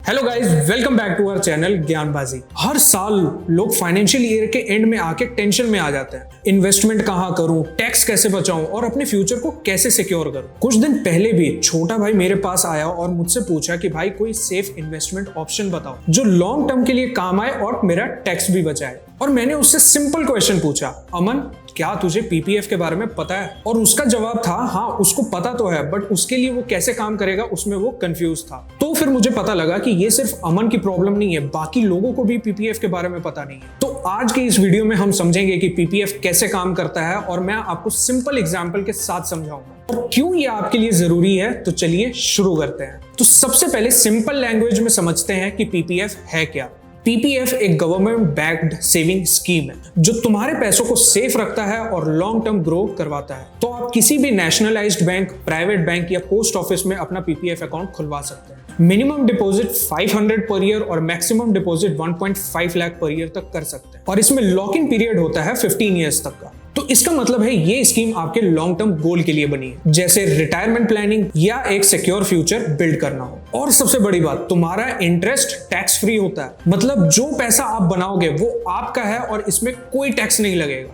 Hello guys, welcome back to our channel Gyanbaazi. हर साल लोग फाइनेंशियल ईयर के एंड में आके टेंशन में आ जाते हैं। इन्वेस्टमेंट कहाँ करूं, टैक्स कैसे बचाऊं और अपने फ्यूचर को कैसे सिक्योर करूं। कुछ दिन पहले भी छोटा भाई मेरे पास आया और मुझसे पूछा कि भाई कोई सेफ इन्वेस्टमेंट ऑप्शन बताओ जो लॉन्ग टर्म के लिए काम आए और मेरा टैक्स भी बचाए। और मैंने उससे सिंपल क्वेश्चन पूछा, अमन क्या तुझे पीपीएफ के बारे में पता है? और उसका जवाब था हाँ, उसको पता तो है, बट उसके लिए वो कैसे काम करेगा उसमें वो कंफ्यूज था। तो फिर मुझे पता लगा कि ये सिर्फ अमन की प्रॉब्लम नहीं है, बाकी लोगों को भी पीपीएफ के बारे में पता नहीं है। तो आज की इस वीडियो में हम समझेंगे कि पीपीएफ कैसे काम करता है और मैं आपको सिंपल एग्जाम्पल के साथ समझाऊंगा और क्यों ये आपके लिए जरूरी है। तो चलिए शुरू करते हैं। तो सबसे पहले सिंपल लैंग्वेज में समझते हैं कि पीपीएफ है क्या। पीपीएफ एक गवर्नमेंट बैक्ड सेविंग स्कीम है जो तुम्हारे पैसों को सेफ रखता है और लॉन्ग टर्म ग्रो करवाता है। तो आप किसी भी नेशनलाइज्ड बैंक, प्राइवेट बैंक या पोस्ट ऑफिस में अपना पीपीएफ अकाउंट खुलवा सकते हैं। मिनिमम डिपॉजिट 500 पर ईयर और maximum deposit 1.5 lakh per year तक कर सकते हैं और इसमें लॉक इन पीरियड होता है 15 ईयर्स तक का। तो इसका मतलब है ये स्कीम आपके लॉन्ग टर्म गोल के लिए बनी है, जैसे रिटायरमेंट प्लानिंग या एक सिक्योर फ्यूचर बिल्ड करना हो। और सबसे बड़ी बात, तुम्हारा इंटरेस्ट टैक्स फ्री होता है, मतलब जो पैसा आप बनाओगे वो आपका है और इसमें कोई टैक्स नहीं लगेगा।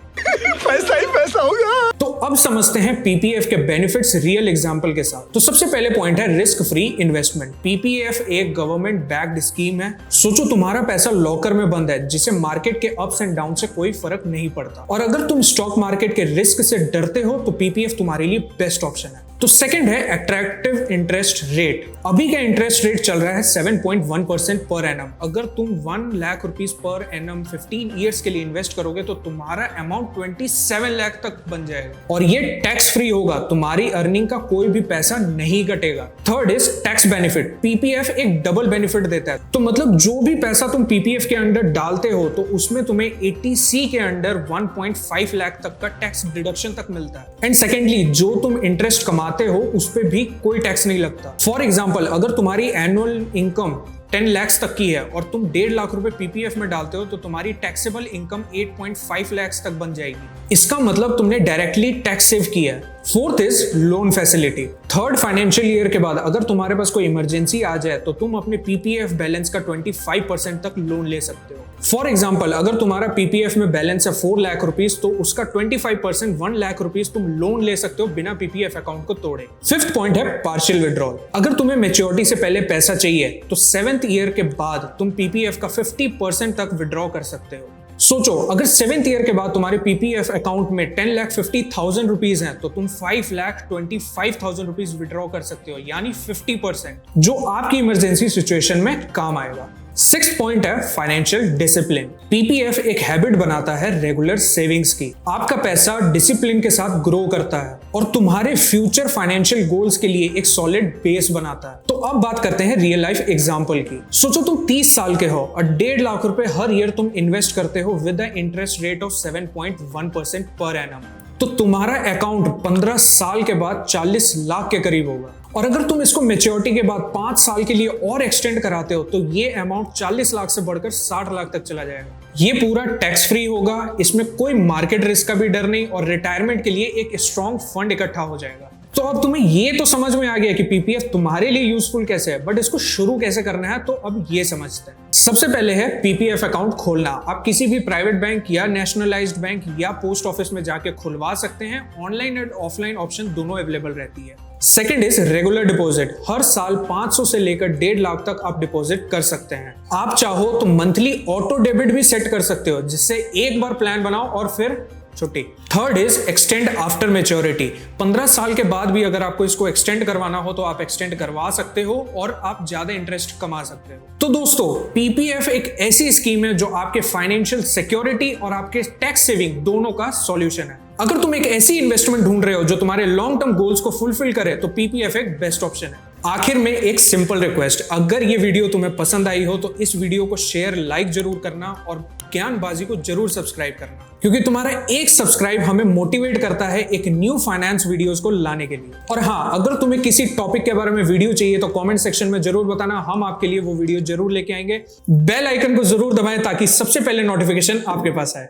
पैसा ही पैसा होगा। तो अब समझते हैं पीपीएफ के बेनिफिट्स रियल एग्जांपल के साथ। तो सबसे पहले पॉइंट है रिस्क फ्री इन्वेस्टमेंट। पीपीएफ एक गवर्नमेंट बैक्ड स्कीम है। सोचो तुम्हारा पैसा लॉकर में बंद है जिसे मार्केट के अप्स एंड डाउन से कोई फर्क नहीं पड़ता। और अगर तुम स्टॉक मार्केट के रिस्क से डरते हो तो पीपीएफ तुम्हारे लिए बेस्ट ऑप्शन है। तो सेकंड है अट्रैक्टिव इंटरेस्ट रेट। अभी का इंटरेस्ट रेट चल रहा है 7.1% पर एनम। अगर तुम 1 lakh rupees per annum 15 years के लिए इन्वेस्ट करोगे तो तुम्हारा अमाउंट 27 लाख तक बन जाएगा और ये टैक्स फ्री होगा। तुम्हारी अर्निंग का कोई भी पैसा नहीं कटेगा। Third is tax benefit. PPF एक डबल बेनिफिट देता है, तो मतलब जो भी पैसा तुम पीपीएफ के अंडर डालते हो तो उसमें तुम्हें 80C के अंडर 1.5 लाख तक का टैक्स डिडक्शन तक मिलता है। एंड सेकेंडली, जो तुम इंटरेस्ट कमाते हो उस पे भी कोई टैक्स नहीं लगता। फॉर एग्जाम्पल, अगर तुम्हारी एनुअल इनकम 10 लाख तक की है और तुम 1.5 लाख रुपए पीपीएफ में डालते हो तो तुम्हारी टैक्सेबल इनकम 8.5 लाख तक बन जाएगी। इसका मतलब तुमने डायरेक्टली टैक्स सेव किया है। Fourth is loan facility. Third financial year के बाद अगर तुम्हारे पास कोई इमरजेंसी आ जाए तो तुम अपने पीपीएफ बैलेंस का 25% तक लोन ले सकते हो। फॉर एग्जाम्पल, अगर तुम्हारा पीपीएफ में बैलेंस है 4 लाख रुपीस तो उसका 25% 1 लाख रुपीस तुम लोन ले सकते हो बिना पीपीएफ अकाउंट को तोड़े। फिफ्थ पॉइंट है पार्शियल विड्रॉल। अगर तुम्हें मैच्योरिटी से पहले पैसा चाहिए तो 7th ईयर के बाद तुम पीपीएफ का 50% तक विड्रॉ कर सकते हो। सोचो, अगर 7th ईयर के बाद तुम्हारे पीपीएफ अकाउंट में 10,50,000 रुपीज हैं तो तुम 5,25,000 रुपीज विड्रॉ कर सकते हो, यानी 50%, जो आपकी इमरजेंसी सिचुएशन में काम आएगा। सिक्स्थ पॉइंट है फाइनेंशियल डिसिप्लिन। पीपीएफ एक हैबिट बनाता है रेगुलर सेविंग्स की। आपका पैसा डिसिप्लिन के साथ ग्रो करता है और तुम्हारे फ्यूचर फाइनेंशियल गोल्स के लिए एक सॉलिड बेस बनाता है। तो अब बात करते हैं रियल लाइफ एग्जांपल की। सोचो तुम 30 साल के हो और 1.5 लाख रुपए हर ईयर तुम इन्वेस्ट करते हो with the interest rate of 7.1% per annum. तो तुम्हारा अकाउंट 15 साल के बाद 40 लाख के करीब होगा। और अगर तुम इसको मैच्योरिटी के बाद 5 साल के लिए और एक्सटेंड कराते हो तो ये अमाउंट 40 लाख से बढ़कर 60 लाख तक चला जाएगा। ये पूरा टैक्स फ्री होगा, इसमें कोई मार्केट रिस्क का भी डर नहीं और रिटायरमेंट के लिए एक स्ट्रॉन्ग फंड इकट्ठा हो जाएगा। तो अब तुम्हें ये तो समझ में आ गया कि पीपीएफ तुम्हारे लिए यूजफुल कैसे है, बट इसको शुरू कैसे करना है तो अब ये समझते हैं। सबसे पहले है पीपीएफ अकाउंट खोलना। आप किसी भी प्राइवेट बैंक या नेशनलाइज्ड बैंक या पोस्ट ऑफिस में जाके खुलवा सकते हैं। ऑनलाइन और ऑफलाइन ऑप्शन दोनों अवेलेबल रहती है। Second is regular deposit. हर साल 500 से लेकर 1.5 लाख तक आप डिपॉजिट कर सकते हैं। आप चाहो तो मंथली ऑटो डेबिट भी सेट कर सकते हो, जिससे एक बार प्लान बनाओ और फिर छुट्टी। Third is extend after maturity. 15 साल के बाद भी अगर आपको इसको एक्सटेंड करवाना हो तो आप एक्सटेंड करवा सकते हो और आप ज्यादा इंटरेस्ट कमा सकते हो। तो दोस्तों, पीपीएफ एक ऐसी स्कीम है जो आपके फाइनेंशियल सिक्योरिटी और आपके टैक्स सेविंग दोनों का सॉल्यूशन है। अगर तुम एक ऐसी इन्वेस्टमेंट ढूंढ रहे हो जो तुम्हारे लॉन्ग टर्म गोल्स को फुलफिल करे तो पीपीएफ एक बेस्ट ऑप्शन है। आखिर में एक सिंपल रिक्वेस्ट, अगर ये वीडियो तुम्हें पसंद आई हो तो इस वीडियो को शेयर, लाइक जरूर करना और ज्ञानबाजी को जरूर सब्सक्राइब करना, क्योंकि तुम्हारा एक सब्सक्राइब हमें मोटिवेट करता है एक न्यू फाइनेंस वीडियोस को लाने के लिए। और हाँ, अगर तुम्हें किसी टॉपिक के बारे में वीडियो चाहिए तो कमेंट सेक्शन में जरूर बताना, हम आपके लिए वो वीडियो जरूर लेके आएंगे। बेल आइकन को जरूर दबाएं ताकि सबसे पहले नोटिफिकेशन आपके पास आए।